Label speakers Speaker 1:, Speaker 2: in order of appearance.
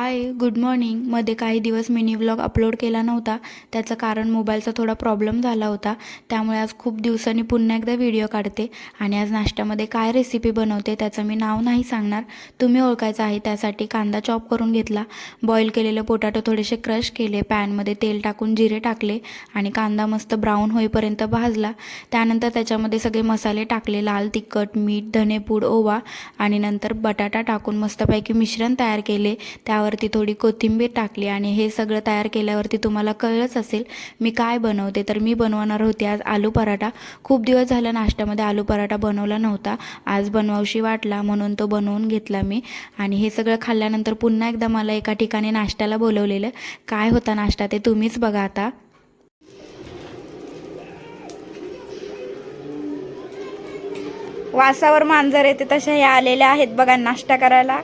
Speaker 1: Hi good morning. मध्ये काही दिवस मिनी व्लॉग अपलोड केला नव्हता. त्याचं कारण मोबाईलचा थोडा प्रॉब्लेम झाला होता. त्यामुळे आज खूप दिवसांनी पुन्हा एकदा व्हिडिओ काढते. आणि आज नाश्त्यामध्ये काय रेसिपी बनवते त्याचं मी नाव नाही सांगणार, तुम्ही ओळखायचं आहे. त्यासाठी कांदा चॉप करून घेतला, बॉईल केलेले पोटॅटो थोडेसे क्रश केले, पॅनमध्ये तेल टाकून जिरे टाकले आणि कांदा मस्त ब्राऊन होईपर्यंत भाजला. त्यानंतर त्याच्यामध्ये सगळे मसाले टाकले, लाल तिखट, मीठ, धनेपूड, ओवा आणि नंतर बटाटा टाकून मस्तपैकी मिश्रण तयार केले. त्यावरती थोडी कोथिंबीर टाकली आणि हे सगळं तयार केल्यावरती तुम्हाला कळलंच असेल मी काय बनवते. तर मी बनवणार होते आज आलू पराठा. खूप दिवस झालं नाश्त्यामध्ये आलू पराठा बनवला नव्हता, आज बनवावशी वाटला म्हणून तो बनवून घेतला मी. आणि हे सगळं खाल्ल्यानंतर पुन्हा एकदा मला एका ठिकाणी नाश्त्याला बोलवलेलं. काय होता नाश्ता ते तुम्हीच बघा आता. वासावर मांजर येते तशा हे आलेल्या आहेत बघा नाश्ता करायला.